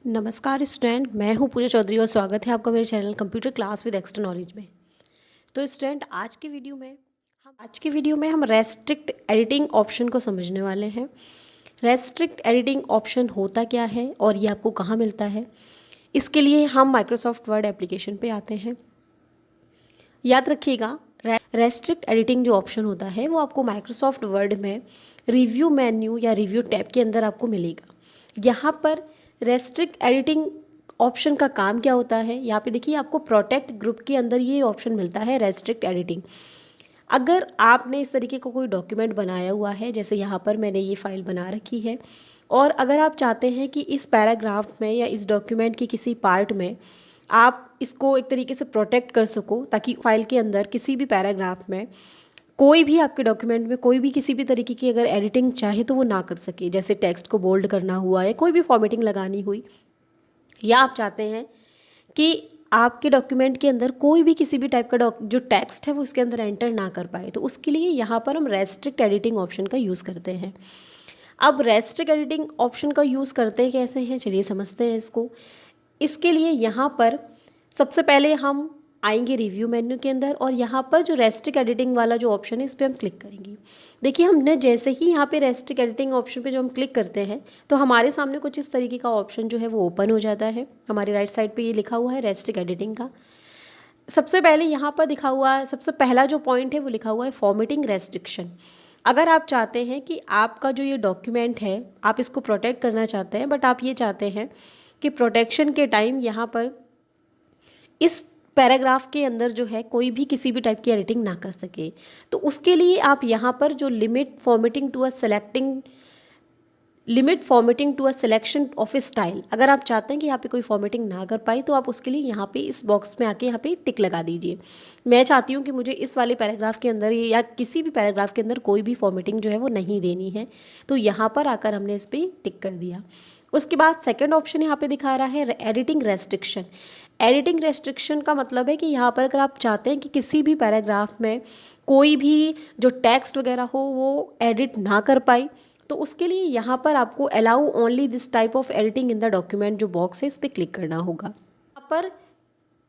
नमस्कार स्टूडेंट, मैं हूं पूजा चौधरी और स्वागत है आपका मेरे channel computer class with extra knowledge में। तो स्टूडेंट, आज के वीडियो में हम रेस्ट्रिक्ट एडिटिंग ऑप्शन को समझने वाले हैं। रेस्ट्रिक्ट एडिटिंग ऑप्शन होता क्या है और ये आपको कहाँ मिलता है, इसके लिए हम माइक्रोसॉफ्ट वर्ड एप्लीकेशन पे आते हैं। याद रखिएगा, रेस्ट्रिक्ट एडिटिंग जो ऑप्शन होता है वो आपको माइक्रोसॉफ्ट वर्ड में रिव्यू मेन्यू या रिव्यू टैब के अंदर आपको मिलेगा। यहाँ पर रेस्ट्रिक्ट एडिटिंग ऑप्शन का काम क्या होता है, यहाँ पे देखिए आपको प्रोटेक्ट ग्रुप के अंदर ये ऑप्शन मिलता है रेस्ट्रिक्ट एडिटिंग। अगर आपने इस तरीके का कोई डॉक्यूमेंट बनाया हुआ है, जैसे यहाँ पर मैंने ये फाइल बना रखी है, और अगर आप चाहते हैं कि इस पैराग्राफ में या इस डॉक्यूमेंट की किसी पार्ट में आप इसको एक तरीके से प्रोटेक्ट कर सको, ताकि फाइल के अंदर किसी भी पैराग्राफ में कोई भी आपके डॉक्यूमेंट में कोई भी किसी भी तरीके की अगर एडिटिंग चाहे तो वो ना कर सके, जैसे टेक्स्ट को बोल्ड करना हुआ या कोई भी फॉर्मेटिंग लगानी हुई, या आप चाहते हैं कि आपके डॉक्यूमेंट के अंदर कोई भी किसी भी टाइप का जो टेक्स्ट है वो इसके अंदर एंटर ना कर पाए, तो उसके लिए यहाँ पर हम रेस्ट्रिक्ट एडिटिंग ऑप्शन का यूज़ करते हैं। अब रेस्ट्रिक्ट एडिटिंग ऑप्शन का यूज़ करते कैसे हैं, चलिए समझते हैं इसको। इसके लिए यहाँ पर सबसे पहले हम आएंगे रिव्यू मेन्यू के अंदर, और यहाँ पर जो रेस्ट्रिक्ट एडिटिंग वाला जो ऑप्शन है इस पर हम क्लिक करेंगे। देखिए, हमने जैसे ही यहाँ पे रेस्ट्रिक्ट एडिटिंग ऑप्शन पे जो हम क्लिक करते हैं तो हमारे सामने कुछ इस तरीके का ऑप्शन जो है वो ओपन हो जाता है। हमारी राइट साइड पे ये लिखा हुआ है रेस्ट्रिक्ट एडिटिंग का। सबसे पहले यहाँ पर दिखा हुआ है, सबसे पहला जो पॉइंट है वो लिखा हुआ है फॉर्मेटिंग रेस्ट्रिक्शन। अगर आप चाहते हैं कि आपका जो ये डॉक्यूमेंट है आप इसको प्रोटेक्ट करना चाहते हैं, बट आप ये चाहते हैं कि प्रोटेक्शन के टाइम यहाँ पर इस पैराग्राफ के अंदर जो है कोई भी किसी भी टाइप की एडिटिंग ना कर सके, तो उसके लिए आप यहाँ पर जो limit formatting to a selection of a style, अगर आप चाहते हैं कि यहाँ पे कोई फॉर्मेटिंग ना कर पाए तो आप उसके लिए यहाँ पे इस बॉक्स में आके यहाँ पे टिक लगा दीजिए। मैं चाहती हूँ कि मुझे इस वाले पैराग्राफ के अंदर या किसी भी पैराग्राफ के अंदर कोई भी फॉर्मेटिंग जो है वो नहीं देनी है, तो यहाँ पर आकर हमने इस पर टिक कर दिया। उसके बाद सेकेंड ऑप्शन यहाँ पे दिखा रहा है एडिटिंग रेस्ट्रिक्शन। एडिटिंग रेस्ट्रिक्शन का मतलब है कि यहाँ पर अगर आप चाहते हैं कि किसी भी पैराग्राफ में कोई भी जो टेक्स्ट वगैरह हो वो एडिट ना कर पाए, तो उसके लिए यहाँ पर आपको allow only this type of editing in the document जो बॉक्स है इस पर क्लिक करना होगा। यहाँ पर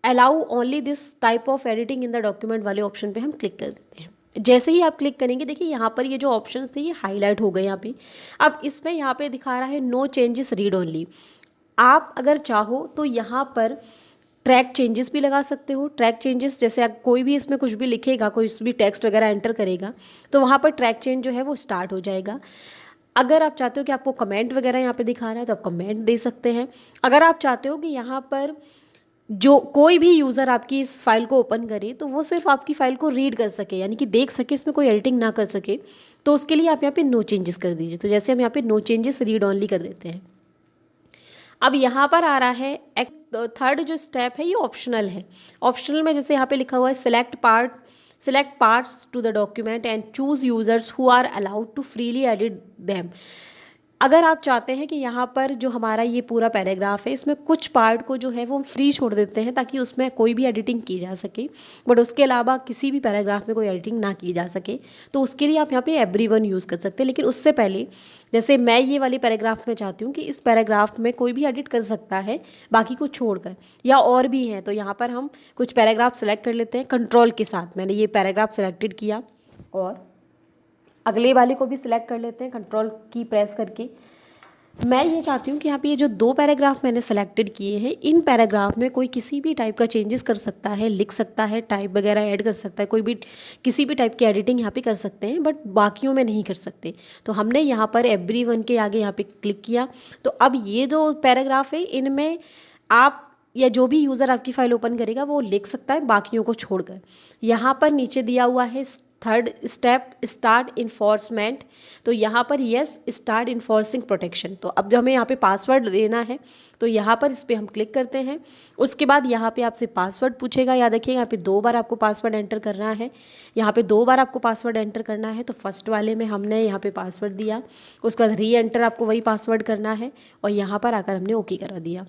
allow only this type of editing in the document वाले ऑप्शन पे हम क्लिक कर देते हैं। जैसे ही आप क्लिक करेंगे, देखिए यहाँ पर ये जो ऑप्शंस थे ये हाईलाइट हो गए यहाँ पे। अब इसमें यहाँ पे दिखा रहा है नो चेंजेस रीड ओनली। आप अगर चाहो तो यहाँ पर ट्रैक चेंजेस भी लगा सकते हो। ट्रैक चेंजेस जैसे कोई भी इसमें कुछ भी लिखेगा, कोई भी टेक्स्ट वगैरह एंटर करेगा तो वहाँ पर ट्रैक चेंज जो है वो स्टार्ट हो जाएगा। अगर आप चाहते हो कि आपको कमेंट वगैरह यहाँ पे दिखाना है तो आप कमेंट दे सकते हैं। अगर आप चाहते हो कि यहाँ पर जो कोई भी यूज़र आपकी इस फाइल को ओपन करे तो वो सिर्फ आपकी फाइल को रीड कर सके, यानी कि देख सके, इसमें कोई एडिटिंग ना कर सके, तो उसके लिए आप यहाँ पे नो चेंजेस कर दीजिए। तो जैसे हम यहाँ पे नो चेंजेस रीड ओनली कर देते हैं। अब यहाँ पर आ रहा है एक थर्ड जो स्टेप है ये ऑप्शनल है। ऑप्शनल में जैसे यहाँ पे लिखा हुआ है select parts to the document and choose users who are allowed to freely edit them। अगर आप चाहते हैं कि यहाँ पर जो हमारा ये पूरा पैराग्राफ है इसमें कुछ पार्ट को जो है वो फ्री छोड़ देते हैं ताकि उसमें कोई भी एडिटिंग की जा सके, बट उसके अलावा किसी भी पैराग्राफ में कोई एडिटिंग ना की जा सके, तो उसके लिए आप यहाँ पे एवरीवन यूज़ कर सकते हैं। लेकिन उससे पहले जैसे मैं ये वाली पैराग्राफ में चाहती हूँ कि इस पैराग्राफ में कोई भी एडिट कर सकता है बाकी को छोड़कर, या और भी हैं, तो यहाँ पर हम कुछ पैराग्राफ सेलेक्ट कर लेते हैं कंट्रोल के साथ। मैंने ये पैराग्राफ सेलेक्टेड किया और अगले वाले को भी सिलेक्ट कर लेते हैं कंट्रोल की प्रेस करके। मैं ये चाहती हूँ कि यहाँ पे ये जो दो पैराग्राफ मैंने सेलेक्टेड किए हैं इन पैराग्राफ में कोई किसी भी टाइप का चेंजेस कर सकता है, लिख सकता है, टाइप वगैरह ऐड कर सकता है, कोई भी किसी भी टाइप की एडिटिंग यहाँ पे कर सकते हैं, बट बाकियों में नहीं कर सकते। तो हमने यहाँ पर एवरीवन के आगे यहाँ पे क्लिक किया। तो अब ये जो पैराग्राफ है इनमें आप या जो भी यूज़र आपकी फाइल ओपन करेगा वो लिख सकता है बाकियों को छोड़कर। यहाँ पर नीचे दिया हुआ है थर्ड स्टेप स्टार्ट इन्फोर्समेंट, तो यहाँ पर यस स्टार्ट इन्फोर्सिंग प्रोटेक्शन। तो अब जो हमें यहाँ पे पासवर्ड देना है तो यहाँ पर इस पर हम क्लिक करते हैं। उसके बाद यहाँ पे आपसे पासवर्ड पूछेगा। याद रखिएगा यहाँ पे 2 बार आपको पासवर्ड एंटर करना है। यहाँ पे 2 बार आपको पासवर्ड एंटर करना है। तो फर्स्ट वाले में हमने यहाँ पे पासवर्ड दिया, उसके बाद री एंटर आपको वही पासवर्ड करना है और यहाँ पर आकर हमने ओके करा दिया।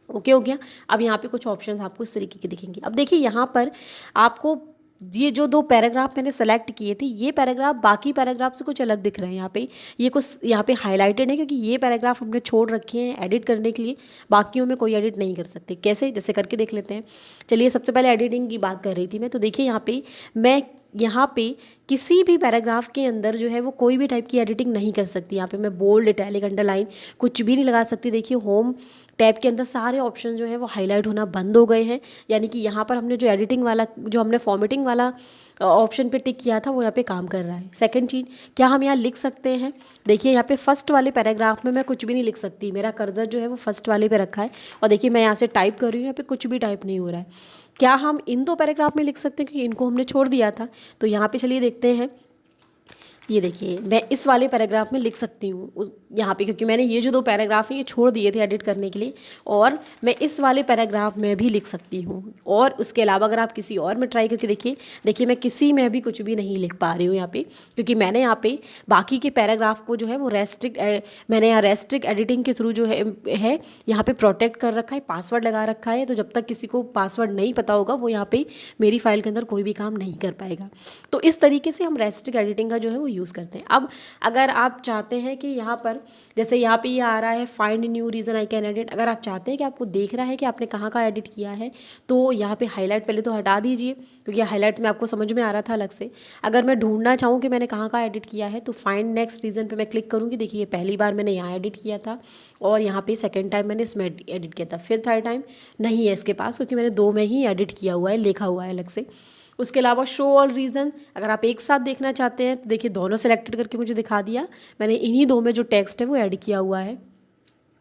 ओके हो गया। अब यहाँ पे कुछ ऑप्शंस आपको इस तरीके के दिखेंगे। अब देखिए यहाँ पर आपको ये जो 2 पैराग्राफ मैंने सेलेक्ट किए थे, ये पैराग्राफ बाकी पैराग्राफ से कुछ अलग दिख रहे हैं यहाँ पे। ये कुछ यहाँ पे हाईलाइटेड है क्योंकि ये पैराग्राफ हमने छोड़ रखे हैं एडिट करने के लिए, बाकियों में कोई एडिट नहीं कर सकते। कैसे, जैसे करके देख लेते हैं। चलिए, सबसे पहले एडिटिंग की बात कर रही थी मैं, तो देखिए यहाँ पे किसी भी पैराग्राफ के अंदर जो है वो कोई भी टाइप की एडिटिंग नहीं कर सकती। यहाँ पे मैं बोल्ड, इटैलिक, अंडरलाइन कुछ भी नहीं लगा सकती। देखिए, होम टैब के अंदर सारे ऑप्शन जो है वो हाईलाइट होना बंद हो गए हैं, यानी कि यहाँ पर हमने जो एडिटिंग वाला, जो हमने फॉर्मेटिंग वाला ऑप्शन पे टिक किया था वो यहाँ पे काम कर रहा है। सेकंड चीज़, क्या हम यहाँ लिख सकते हैं? देखिए, यहाँ पे फर्स्ट वाले पैराग्राफ में मैं कुछ भी नहीं लिख सकती। मेरा कर्सर जो है वो फर्स्ट वाले पे रखा है और देखिए मैं यहाँ से टाइप कर रही हूँ, यहाँ पे कुछ भी टाइप नहीं हो रहा है। क्या हम इन 2 पैराग्राफ में लिख सकते हैं, क्योंकि इनको हमने छोड़ दिया था? तो यहाँ पे चलिए देखते हैं। ये देखिए, मैं इस वाले पैराग्राफ में लिख सकती हूँ यहाँ पे, क्योंकि मैंने ये जो 2 पैराग्राफ हैं ये छोड़ दिए थे एडिट करने के लिए, और मैं इस वाले पैराग्राफ में भी लिख सकती हूँ। और उसके अलावा अगर आप किसी और में ट्राई करके देखिए मैं किसी में भी कुछ भी नहीं लिख पा रही हूँ यहाँ पे, क्योंकि मैंने यहाँ पे बाकी के पैराग्राफ को जो है वो मैंने यहाँ रेस्ट्रिक्ट एडिटिंग के थ्रू जो है यहाँ पे प्रोटेक्ट कर रखा है, पासवर्ड लगा रखा है। तो जब तक किसी को पासवर्ड नहीं पता होगा वो यहाँ पे मेरी फाइल के अंदर कोई भी काम नहीं कर पाएगा। तो इस तरीके से हम रेस्ट्रिक्ट एडिटिंग का जो है वो यूज़ करते हैं। अब अगर आप चाहते हैं कि यहाँ पर, जैसे यहाँ पे ये आ रहा है find new reason I can edit, अगर आप चाहते हैं कि आपको देख रहा है कि आपने कहाँ कहाँ एडिट किया है, तो यहाँ पे हाईलाइट पहले तो हटा दीजिए, क्योंकि हाईलाइट में आपको समझ में आ रहा था अलग से। अगर मैं ढूंढना चाहूँ कि मैंने कहाँ कहाँ एडिट किया है, तो फाइंड नेक्स्ट रीज़न पे मैं क्लिक करूँगी। देखिए, पहली बार मैंने यहाँ एडिट किया था और यहाँ पे सेकेंड टाइम मैंने इसमें एडिट किया था, फिर थर्ड टाइम नहीं है इसके पास, क्योंकि मैंने 2 में ही एडिट किया हुआ है, लिखा हुआ है अलग से। उसके अलावा शो ऑल रीज़न, अगर आप एक साथ देखना चाहते हैं तो देखिए दोनों सेलेक्टेड करके मुझे दिखा दिया, मैंने इन्हीं 2 में जो टेक्स्ट है वो ऐड किया हुआ है।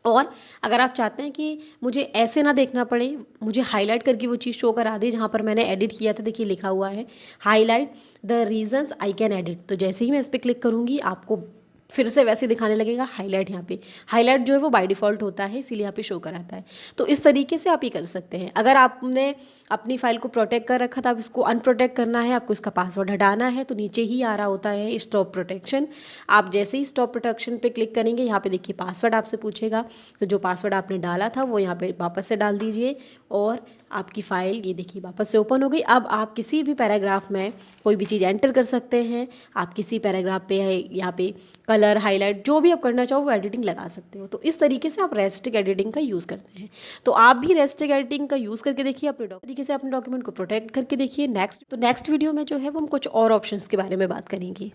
और अगर आप चाहते हैं कि मुझे ऐसे ना देखना पड़े, मुझे हाईलाइट करके वो चीज़ शो करा दे जहाँ पर मैंने एडिट किया था, देखिए लिखा हुआ है highlight the reasons I can edit, तो जैसे ही मैं इस पर क्लिक करूँगी आपको फिर से वैसे दिखाने लगेगा हाईलाइट। यहाँ पे हाईलाइट जो है वो बाय डिफ़ॉल्ट होता है, इसीलिए यहाँ पे शो कराता है। तो इस तरीके से आप ये कर सकते हैं। अगर आपने अपनी फाइल को प्रोटेक्ट कर रखा था, अब इसको अनप्रोटेक्ट करना है, आपको इसका पासवर्ड हटाना है, तो नीचे ही आ रहा होता है स्टॉप प्रोटेक्शन। आप जैसे ही स्टॉप प्रोटेक्शन पे क्लिक करेंगे, यहाँ पे देखिए पासवर्ड आपसे पूछेगा, तो जो पासवर्ड आपने डाला था वो यहाँ पे वापस से डाल दीजिए और आपकी फ़ाइल ये देखिए वापस से ओपन हो गई। अब आप किसी भी पैराग्राफ में कोई भी चीज़ एंटर कर सकते हैं। आप किसी पैराग्राफ पे यहाँ पे कलर, हाईलाइट, जो भी आप करना चाहो वो एडिटिंग लगा सकते हो। तो इस तरीके से आप रेस्ट्रिक्ट एडिटिंग का यूज़ करते हैं। तो आप भी रेस्ट्रिक्ट एडिटिंग का यूज़ करके देखिए, अपने तरीके से अपने डॉक्यूमेंट को प्रोटेक्ट करके देखिए। नेक्स्ट वीडियो में जो है वो हम कुछ और ऑप्शंस के बारे में बात करेंगे।